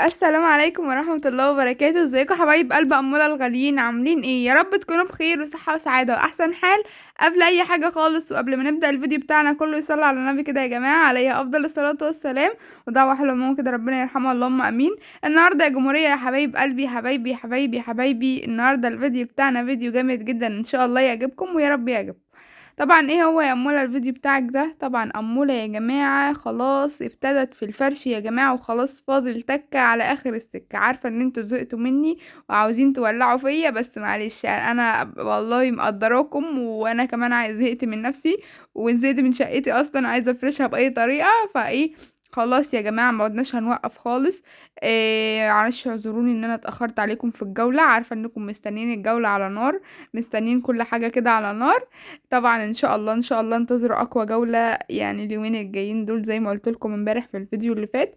السلام عليكم ورحمة الله وبركاته. ازيكم حبايب قلب أمولة الغاليين؟ عاملين ايه؟ يا رب تكونوا بخير وصحة وسعادة وأحسن حال. قبل أي حاجة خالص وقبل ما نبدأ الفيديو بتاعنا كله يصلي على النبي كده يا جماعة، عليه أفضل الصلاة والسلام. ودعوة حلوة ماما كده، ربنا يرحمها اللهم أمين. النهاردة يا جمهورية يا حبايب قلبي، حبايبي حبايبي حبايبي، النهاردة الفيديو بتاعنا فيديو جامد جدا إن شاء الله يعجبكم ويا رب يعجبكم. طبعا ايه هو يا اموله الفيديو بتاعك ده؟ طبعا اموله يا جماعه خلاص ابتدت في الفرش يا جماعه، وخلاص فاضل تكه على اخر السكه. عارفه ان انتوا زهقتوا مني وعاوزين تولعوا فيا، بس معلش يعني انا والله مقدراكم، وانا كمان زهقت من نفسي وزهقت من شقتي اصلا، عايزه افرشها باي طريقه. فايه خلاص يا جماعه ما عدناش هنوقف خالص. معلش اعذروني ان انا اتاخرت عليكم في الجوله، عارفه انكم مستنيين الجوله على نار، مستنيين كل حاجه كده على نار. طبعا ان شاء الله ان شاء الله انتظروا اقوى جولة يعني اليومين الجايين دول زي ما قلت لكم امبارح في الفيديو اللي فات.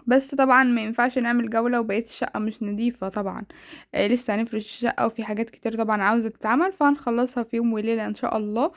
بس طبعا ما ينفعش نعمل جولة وبقية الشقة مش نظيفة طبعا. لسه هنفرش الشقة وفي حاجات كتير طبعا عاوزة تتعمل، فهنخلصها في يوم وليلة ان شاء الله.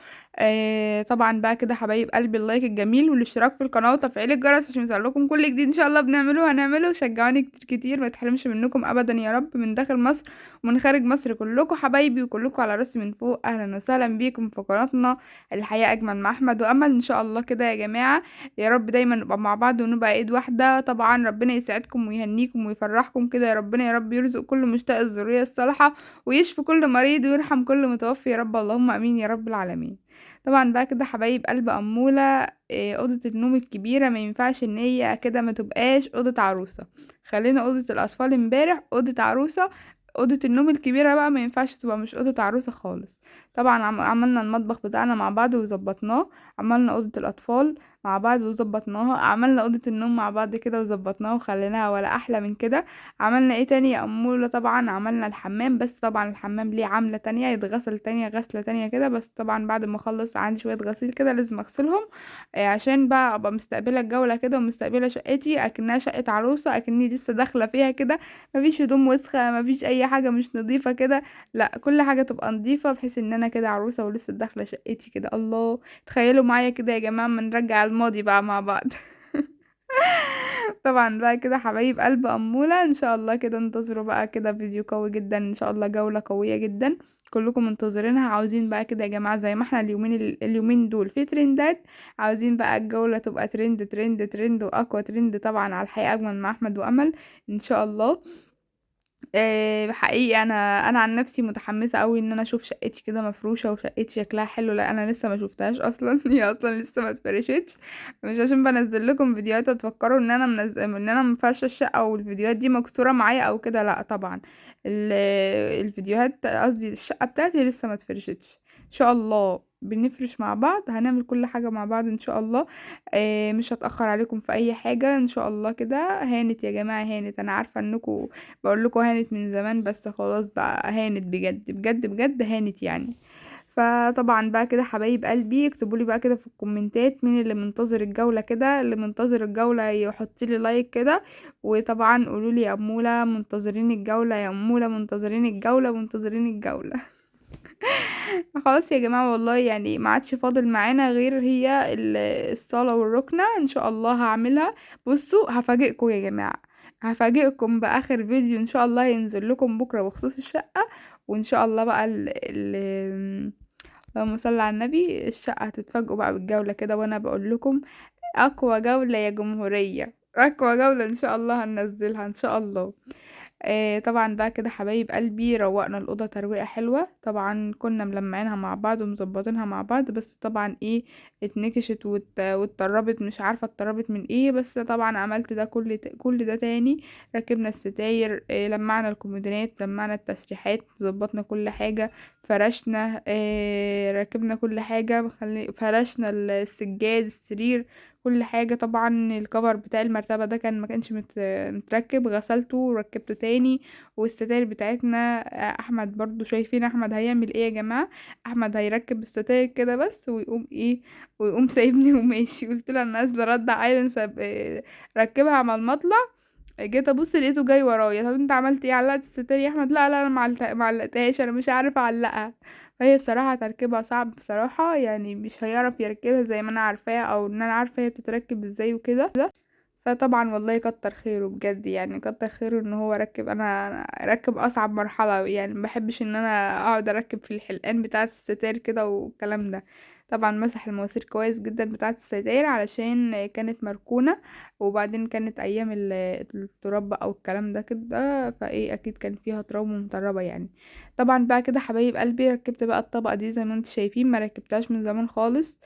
طبعا بقى كده حبايب قلبي، اللايك الجميل والاشتراك في القناة وتفعيل الجرس عشان يوصلكم كل جديد ان شاء الله بنعمله هنعمله، وشجعوني كتير كتير، ما تحرمش منكم ابدا يا رب، من داخل مصر ومن خارج مصر كلكم حبايبي وكلكم على راسي من فوق. اهلا وسهلا بيكم في قناتنا الحياة اجمل مع احمد وامل ان شاء الله كده يا جماعة. يا رب دايما نبقى مع بعض ونبقى ايد واحدة. طبعا ربنا يسعدكم ويهنيكم ويفرحكم كده يا ربنا، يا رب يرزق كل مشتاق الذرية الصالحة ويشفي كل مريض ويرحم كل متوفي يا رب، اللهم امين يا رب العالمين. طبعا بقى كده حبايب قلب أمولة، أوضة النوم الكبيرة ما ينفعش ان هي كده ما تبقاش أوضة عروسة. خلينا أوضة الأطفال امبارح أوضة عروسة. أوضة النوم الكبيرة بقى ما ينفعش تبقى مش أوضة عروسة خالص. طبعا عملنا المطبخ بتاعنا مع بعض وظبطناه، عملنا أوضة الأطفال مع بعض وظبطناها، عملنا اوضه النوم مع بعض كده وظبطناها وخليناها ولا احلى من كده. عملنا ايه تاني يا اموله؟ طبعا عملنا الحمام، بس طبعا الحمام ليه عامله تانية، يتغسل تانية غسله تانية كده، بس طبعا بعد ما اخلص عندي شويه غسيل كده لازم اغسلهم. عشان بقى ابقى مستقبله الجوله كده ومستقبله شقتي اكنها شقه عروسه، اكني لسه داخله فيها كده. مفيش هدوم وسخه، مفيش اي حاجه مش نظيفه كده، لا كل حاجه تبقى نظيفه بحيث ان انا كده عروسه ولسه داخله شقتي كده. الله، تخيلوا معايا كده يا جماعة، ما نرجع الماضي بقى مع بعض. طبعا بقى كده حبايب قلب أمولة ان شاء الله كده انتظروا بقى كده فيديو قوي جدا ان شاء الله، جولة قوية جدا كلكم منتظرينها. عاوزين بقى كده يا جماعة زي ما احنا اليومين دول في ترندات، عاوزين بقى الجولة تبقى ترند ترند ترند واقوى ترند طبعا على الحقيقة اجمل مع احمد وامل ان شاء الله. حقيقي انا عن نفسي متحمسه قوي ان انا اشوف شقتي كده مفروشه وشقتي شكلها حلو، لا انا لسه ما شفتهاش اصلا. هي اصلا لسه ما اتفرشتش، مش عشان بنزل لكم فيديوهات تفكروا ان انا ان انا مفرشه الشقه والفيديوهات دي مكسوره معايا او كده، لا طبعا. ال- الفيديوهات قصدي الشقه بتاعتي لسه ما اتفرشتش. ان شاء الله بنفرش مع بعض، هنعمل كل حاجه مع بعض ان شاء الله. مش هتاخر عليكم في اي حاجه ان شاء الله كده. هانت يا جماعه هانت، انا عارفه انكم بقول لكم هانت من زمان، بس خلاص بقى هانت بجد بجد بجد هانت يعني. فطبعا بقى كده حبايب قلبي اكتبوا لي بقى كده في الكومنتات مين اللي منتظر الجولة كده، اللي منتظر الجولة يحط لي لايك كده. وطبعا قولوا لي يا أمولة منتظرين الجولة، يا أمولة منتظرين الجولة منتظرين الجولة. خلاص يا جماعة والله يعني ما عادش فاضل معانا غير هي الصالة والركنة ان شاء الله هعملها. بصوا هفاجئكم يا جماعة، هفاجئكم بآخر فيديو ان شاء الله ينزل لكم بكرة بخصوص الشقة. وان شاء الله بقى اللهم صل على النبي، الشقة هتتفاجئوا بقى بالجولة كده، وانا بقول لكم اقوى جولة يا جمهورية، اقوى جولة ان شاء الله هننزلها ان شاء الله. طبعا بقى كده حبايب قلبي روقنا الأوضة ترويقة حلوة، طبعا كنا ملمعينها مع بعض ومظبطينها مع بعض، بس طبعا ايه اتنكشت واتطربت، مش عارفة اتطربت من ايه، بس طبعا عملت ده كل ده تاني. ركبنا الستاير، لمعنا الكومودينات، لمعنا التسريحات، ظبطنا كل حاجة، فرشنا، ركبنا كل حاجة، فرشنا السجاد السرير، كل حاجة. طبعا الكفر بتاع المرتبة ده كان ما كانش متركب، غسلته وركبته تاني. والستاير بتاعتنا، احمد برضو شايفين احمد هيعمل ايه يا جماعة؟ احمد هيركب الستاير كده بس ويقوم ايه، ويقوم سايبني وماشي. قلت له انا نازله رد عايز ركبها على المطلع. جيت ابص لقيته جاي ورايا، طب انت عملت ايه؟ علقت الستاير يا احمد؟ لا لا انا معلقتهاش، انا مش عارفه اعلقها. فهي بصراحه تركيبها صعب بصراحه، يعني مش هيعرف يركبها زي ما انا عارفاها او ان انا عارفه هي بتتركب ازاي وكده. فطبعا والله كتر خيره بجد، يعني كتر خيره ان هو ركب. انا ركب اصعب مرحلة، يعني ما بحبش ان انا اقعد اركب في الحلقان بتاعة الستاير كده والكلام ده. طبعا مسح المواسير كويس جدا بتاعة الستاير علشان كانت مركونة، وبعدين كانت ايام التراب بقى والكلام ده كده، فايه اكيد كان فيها تراب ومطربة يعني. طبعا بقى كده حبايب قلبي ركبت بقى الطبقة دي زي ما انتم شايفين، ما ركبتهاش من زمان خالص.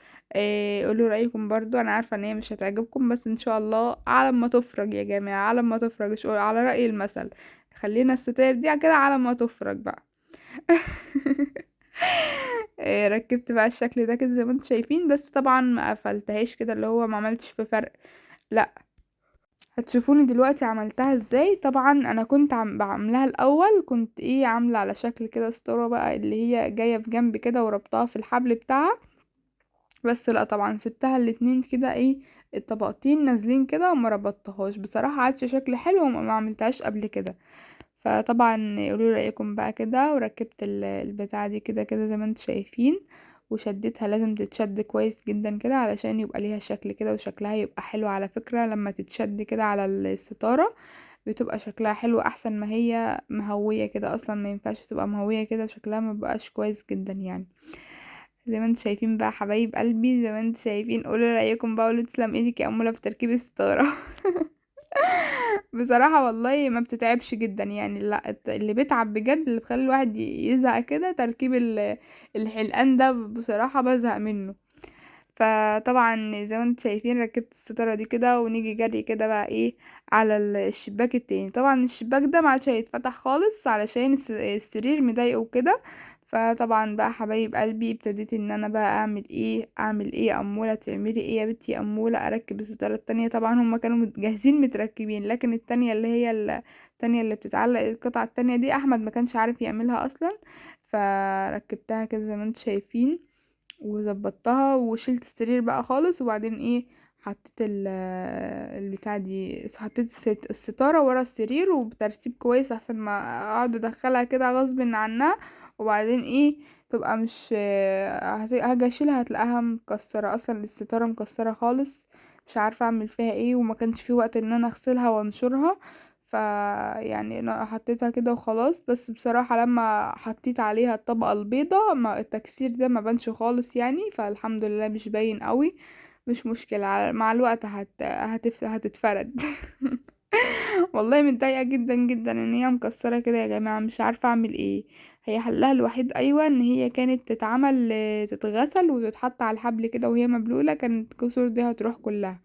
قولوا رأيكم برضو، انا عارفة ان هي مش هتعجبكم، بس ان شاء الله على ما تفرج يا جماعة، على ما تفرج مش على رأي المثل، خلينا الستاير دي كده على ما تفرج بقى. ركبت بقى الشكل ده كده زي ما انتم شايفين، بس طبعا ما قفلتهاش كده اللي هو ما عملتش في فرق، لا. هتشوفوني دلوقتي عملتها ازاي. طبعا انا كنت بعملها الاول، كنت عامله على شكل كده ستاره بقى اللي هي جايه في جنب كده وربطها في الحبل بتاعها. بس لا طبعا سبتها الاتنين كده الطبقتين نازلين كده وما ربطتهاش بصراحة، عادش شكل حلو وما ما عملتهاش قبل كده. فطبعا قولوا رأيكم بقى كده. وركبت البتاعة دي كده كده زي ما انتم شايفين، وشدتها. لازم تتشد كويس جدا كده علشان يبقى ليها شكل كده، وشكلها يبقى حلو على فكرة لما تتشد كده على الستارة، بتبقى شكلها حلو احسن ما هي مهوية كده. اصلا ما ينفعش تبقى مهوية كده وشكلها ما بقاش كويس جدا يعني. زي ما انتم شايفين بقى حبايب قلبي، زي ما انتم شايفين. قولوا رأيكم بقى، قولوا تسلم ايدك يا أمولة في تركيب الستارة. بصراحة والله ما بتتعبش جدا يعني، لا اللي بيتعب بجد اللي بيخلي الواحد يزهق كده تركيب الحلقان ده، بصراحة بزهق منه. فطبعا زي ما انتم شايفين ركبت الستارة دي كده، ونيجي جري كده بقى على الشباك التاني. طبعا الشباك ده ما عادش هيتفتح خالص علشان السرير مضايقه وكده. فطبعا بقى حبايب قلبي ابتديت ان انا بقى اعمل ايه يا اموله، تعملي ايه يا بنتي يا اموله؟ اركب الستاره التانية. طبعا هما كانوا جاهزين متركبين، لكن التانية اللي هي التانية اللي بتتعلق القطعه التانية دي احمد ما كانش عارف يعملها اصلا. فركبتها كده زي ما انتم شايفين، وظبطتها وشلت السرير بقى خالص. وبعدين حطيت البتاع دي، حطيت الستارة ورا السرير وبترتيب كويس احسن ما اقعد ادخلها كده غصب عنها. وبعدين تبقى مش هاجي اشيلها هتلاقيها مكسرة، اصلا الستارة مكسرة خالص. مش عارفة اعمل فيها وما كانش في وقت ان انا اغسلها وانشرها. ف يعني انا حطيتها كده وخلاص. بس بصراحة لما حطيت عليها الطبقة البيضة، ما التكسير ده ما بانش خالص يعني، فالحمد لله مش باين قوي. مش مشكلة، مع الوقت هتتفرد. والله متضايقة جدا جدا ان هي مكسرة كده يا جماعة، مش عارفة اعمل ايه. هي حلها الوحيد ايوه ان هي كانت تتعمل تتغسل وتتحط على الحبل كده وهي مبلولة، كانت الكسور دي هتروح كلها.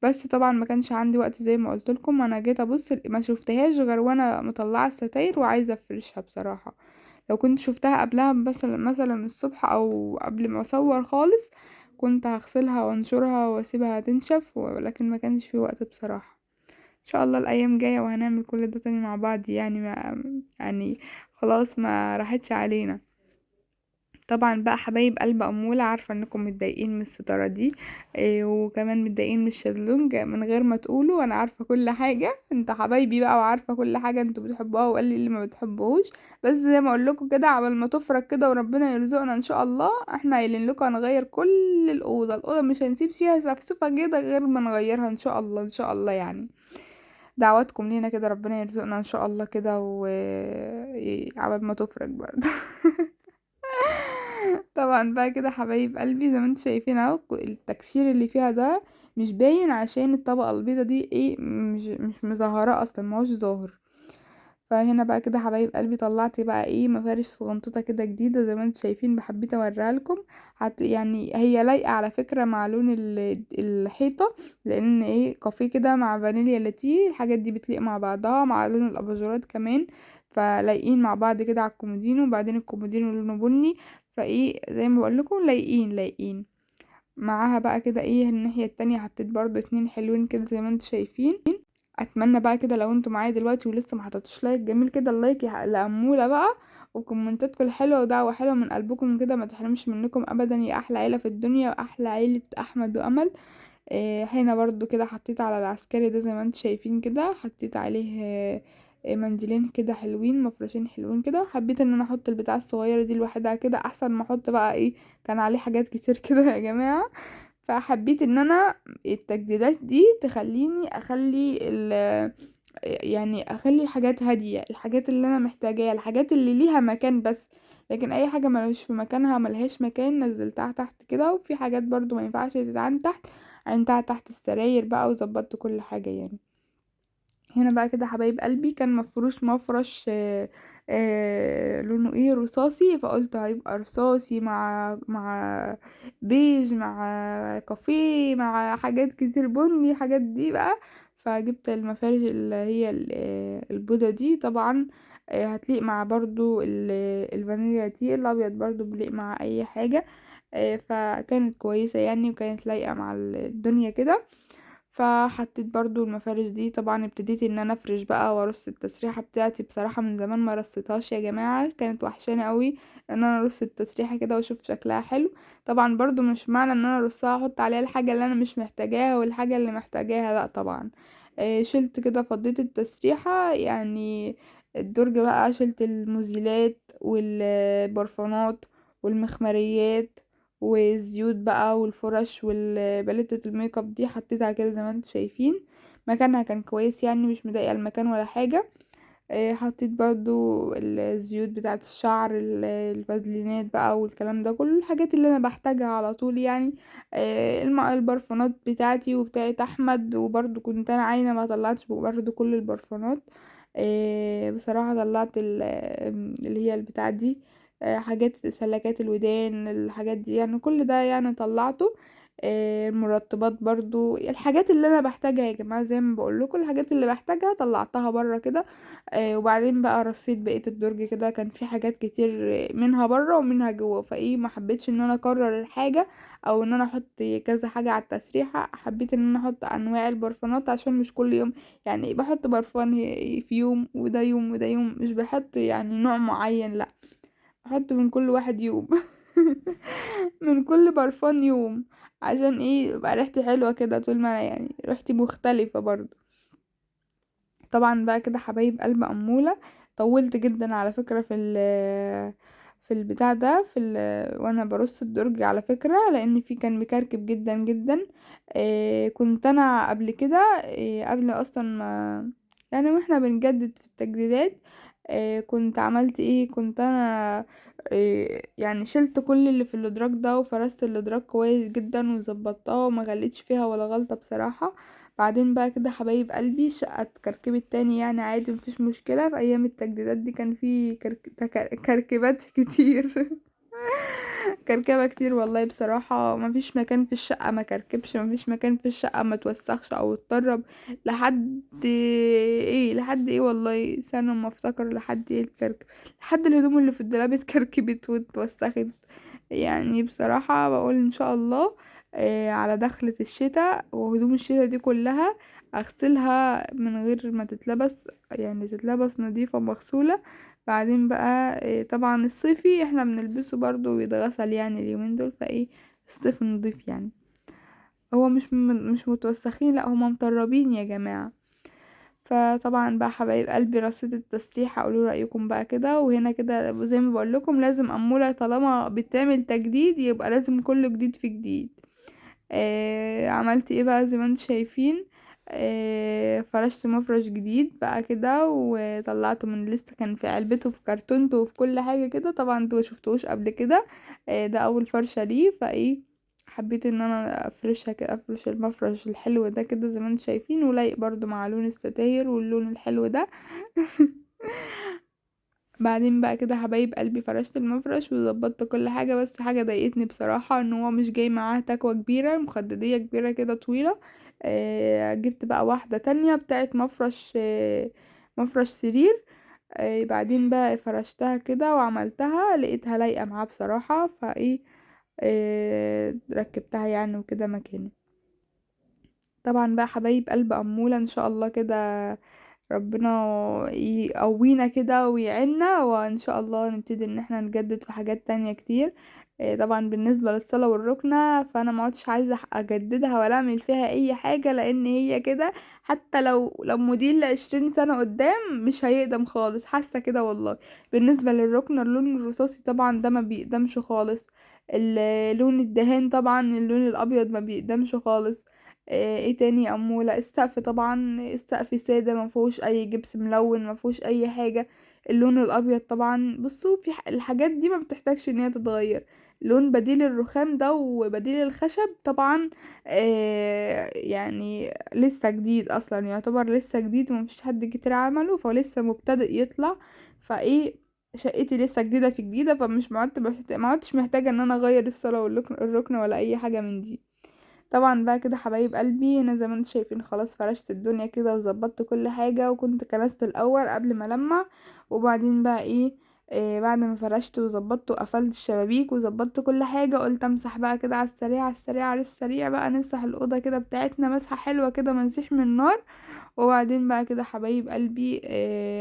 بس طبعا ما كانش عندي وقت زي ما قلت لكم. انا جيت ابص ما شفتهاش غير وانا مطلعه الستاير وعايزه افرشها بصراحه. لو كنت شفتها قبلها مثلا الصبح او قبل ما اصور خالص، كنت هغسلها وانشرها واسيبها تنشف، ولكن ما كانش في وقت بصراحه. ان شاء الله الايام جايه وهنعمل كل ده تاني مع بعض يعني، يعني خلاص ما راحتش علينا. طبعا بقى حبايب قلب أمولة، عارفة انكم متضايقين من الستارة دي، وكمان متضايقين من الشازلونج من غير ما تقولوا. انا عارفة كل حاجة، انت حبايبي بقى وعارفة كل حاجة انتوا بتحبوها وقال لي اللي ما بتحبوهوش. بس زي ما اقول لكم كده، عبال ما تفرج كده وربنا يرزقنا ان شاء الله، احنا قايلين لكم هنغير كل الأوضة مش هنسيب فيها سفسفة كده غير ما نغيرها ان شاء الله ان شاء الله يعني. دعواتكم لينا كده، ربنا يرزقنا ان شاء الله كده، عبال ما تفرج برضه. طبعا بقى كده حبايب قلبي زي ما انتم شايفين اهو، التكسير اللي فيها ده مش باين عشان الطبقة البيضة دي مش مظهرة اصلا، ما هوش ظاهر. فهنا بقى كده حبايب قلبي طلعت بقى مفارش صغنطوطة كده جديدة زي ما انتم شايفين، بحبيت اوريها لكم. يعني هي لايقة على فكرة مع لون الحيطة، لان كافيه كده مع فانيليا لاتيه، الحاجات دي بتليق مع بعضها مع لون الاباجورات كمان. فلايقين مع بعض كده على الكومودينو، وبعدين الكومودينو لونه بني. زي ما بقول لكم لايقين معاها بقى كده. الناحية التانية حطيت برضو اتنين حلوين كده زي ما انتم شايفين. اتمنى بقى كده لو انتوا معايا دلوقتي ولسه ما حطيتوش لايك جميل كده، اللايك لأمولة بقى، وكومنتاتكم الحلوه ودعوه حلوه من قلبكم كده، ما تحرمش منكم ابدا، يا احلى عيله في الدنيا واحلى عيله احمد وامل. هنا برضو كده حطيت على العسكري ده زي ما انتوا شايفين كده، حطيت عليه منديلين كده حلوين، مفرشين حلوين كده. حبيت ان انا احط البتاع الصغيره دي لوحدها كده احسن ما احط بقى كان عليه حاجات كتير كده يا جماعه. فحبيت ان انا التجديدات دي تخليني اخلي يعني اخلي الحاجات هادية، الحاجات اللي انا محتاجاها، الحاجات اللي ليها مكان بس. لكن اي حاجة مش في مكانها ملهاش مكان نزلتها تحت كده. وفي حاجات برضو ما ينفعش تتعن تحت، عينتها تحت السراير بقى وظبطت كل حاجة يعني. هنا بقى كده حبايب قلبي كان مفروش مفرش لونه ايه رصاصي، فقلت هيبقى رصاصي مع بيج مع كافيه مع حاجات كتير بني حاجات دي بقى. فجبت المفارش اللي هي البيضة دي طبعا. هتليق مع برضو الفانيليا دي الابيض برضو بيليق مع اي حاجة. فكانت كويسة يعني وكانت لايقة مع الدنيا كده. فحطيت برضو المفارش دي طبعا. ابتديت ان انا افرش بقى وارص التسريحه بتاعتي. بصراحه من زمان ما رصيتهاش يا جماعه، كانت وحشاني قوي ان انا ارص التسريحه كده واشوف شكلها حلو. طبعا برضو مش معنى ان انا ارصها احط عليها الحاجه اللي انا مش محتاجاها والحاجه اللي محتاجاها، لا طبعا. شلت كده فضيت التسريحه يعني. الدرج بقى شلت المزيلات والبرفانات والمخمريات والزيوت بقى والفرش والباليتة الميك اب دي حطيتها كده زي ما انتم شايفين. مكانها كان كويس يعني مش مضايقه المكان ولا حاجه. حطيت برضو الزيوت بتاعه الشعر الفازلينات بقى والكلام ده كل الحاجات اللي انا بحتاجها على طول يعني. البرفانات بتاعتي وبتاعت احمد. وبرضو كنت انا عاينه ما طلعتش برضو كل البرفانات. بصراحه طلعت اللي هي البتاع دي. حاجات سلكات الودان الحاجات دي يعني كل ده يعني طلعته. المرطبات برضو الحاجات اللي انا بحتاجها يا جماعه زي ما بقول لكم الحاجات اللي بحتاجها طلعتها بره كده. وبعدين بقى رصيت بقيه الدرج كده كان في حاجات كتير منها بره ومنها جوه. فايه ما حبيتش ان انا اكرر الحاجه او ان انا احط كذا حاجه على التسريحه. حبيت ان انا احط انواع البرفانات عشان مش كل يوم يعني بحط برفان في يوم وده يوم وده يوم مش بحط يعني نوع معين لا. بحط من كل واحد يوم من كل برفان يوم. عشان ايه يبقى ريحتي حلوة كده طول ما انا يعني ريحتي مختلفة برضو. طبعا بقى كده حبايب قلب أمولة. طولت جدا على فكرة في البتاع ده وانا برص الدرج على فكرة لان في كان مكركب جدا جدا. كنت انا قبل كده قبل اصلا ما يعني واحنا بنجدد في التجديدات. كنت عملت ايه كنت انا يعني شلت كل اللي في الادراج ده وفرست الادراج كويس جدا وظبطتها وما غليتش فيها ولا غلطة بصراحة. بعدين بقى كده حبايب قلبي الشقة اتكركبت تاني يعني عادي مفيش مشكلة. في ايام التجديدات دي كان في كركبات كتير كركبة كتير والله بصراحة. مفيش مكان في الشقة ما كركبش مفيش مكان في الشقة ما توسخش او اتطرب. لحد ايه والله سنة ما افتكر لحد ايه الكركب. لحد الهدوم اللي في الدولاب اتكركبت واتوسخت. يعني بصراحة بقول ان شاء الله على دخلة الشتاء وهدوم الشتاء دي كلها اغسلها من غير ما تتلبس يعني تتلبس نظيفة مغسولة. بعدين بقى طبعا الصيفي احنا بنلبسه برضو ويتغسل يعني اليومين دول فايه الصيف نضيف يعني. هو مش متوسخين لا هما مطربين يا جماعة. فطبعا بقى حبايب قلبي رصيد التسريحة قولوا رأيكم بقى كده. وهنا كده زي ما بقول لكم لازم أمولة طالما بتعمل تجديد يبقى لازم كله جديد في جديد. عملت ايه بقى زي ما انتم شايفين. فرشت مفرش جديد بقى كده وطلعته من لسه كان في علبته في كرتونته وفي كل حاجة كده. طبعا انتوا مشفتوش قبل كده. ده اول فرشة ليه فايه حبيت ان انا افرشها كده افرش المفرش الحلو ده كده زي ما انتم شايفين ولايق برضو مع لون الستاير واللون الحلو ده بعدين بقى كده حبايب قلبي فرشت المفرش وظبطت كل حاجة. بس حاجة ضايقتني بصراحة ان هو مش جاي معاه تكوة كبيرة مخددية كبيرة كده طويلة. جبت بقى واحدة تانية بتاعت مفرش مفرش سرير. بعدين بقى فرشتها كده وعملتها لقيتها لايقة معاه بصراحة فايه ركبتها يعني وكده مكاني. طبعا بقى حبايب قلب أمولة ان شاء الله كده ربنا يقوينا كده ويعيننا وان شاء الله نبتدي ان احنا نجدد في حاجات تانية كتير. طبعا بالنسبة للصلاة والركنة فانا ما عدتش عايزة اجددها ولا اعمل فيها اي حاجة لان هي كده. حتى لو موديل ل20 سنة قدام مش هيقدم خالص حاسة كده والله. بالنسبة للركنة اللون الرصاصي طبعا ده ما بيقدمش خالص. لون الدهان طبعا اللون الابيض ما بيقدمش خالص. ايه تاني يا اموله؟ السقف طبعا السقف ساده، ما فيهوش اي جبس ملون، ما فيهوش اي حاجه. اللون الابيض طبعا بصوا في الحاجات دي ما بتحتاجش ان هي تتغير. لون بديل الرخام ده وبديل الخشب طبعا. يعني لسه جديد اصلا، يعتبر لسه جديد ومفيش حد كتير عمله، فلسه مبتدئ يطلع. فايه شقتي لسه جديده في جديده، فمش ما عدتش محتاجه ان انا اغير الصاله والركن ولا اي حاجه من دي. طبعا بقى كده حبايب قلبي، انا زي ما انتم شايفين خلاص فرشت الدنيا كده وظبطت كل حاجه، وكنت كنست الاول قبل ما لمع. وبعدين بقى بعد ما فرشت وظبطت وقفلت الشبابيك وظبطت كل حاجه، قلت امسح بقى كده على السريع على السريع على السريع، بقى نمسح الاوضه كده بتاعتنا مسحه حلوه كده ما نسيح من النار. وبعدين بقى كده حبايب قلبي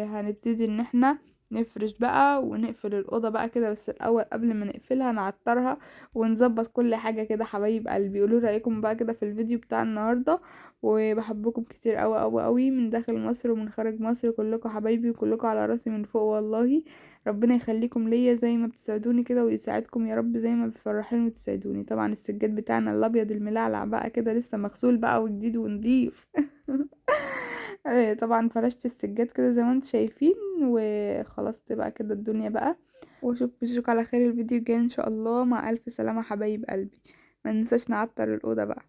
هنبتدي ان احنا نفرش بقى ونقفل الأوضة بقى كده، بس الأول قبل ما نقفلها نعطرها ونظبط كل حاجة كده. حبايب قلبي قولوا رأيكم بقى كده في الفيديو بتاع النهاردة، وبحبكم كتير قوي قوي قوي من داخل مصر ومن خارج مصر، كلكم حبايبي وكلكم على راسي من فوق والله. ربنا يخليكم ليا زي ما بتسعدوني كده ويساعدكم يا رب زي ما بتفرحوني وتسعدوني. طبعا السجاد بتاعنا الابيض الملعلع بقى كده لسه مغسول بقى وجديد ونضيف. طبعا فرشت السجاد كده زي ما انتم شايفين، وخلاص تبقى كده الدنيا بقى. واشوفك على خير الفيديو الجاي ان شاء الله، مع الف سلامة حبايب قلبي. ما ننساش نعطر الأوضة بقى.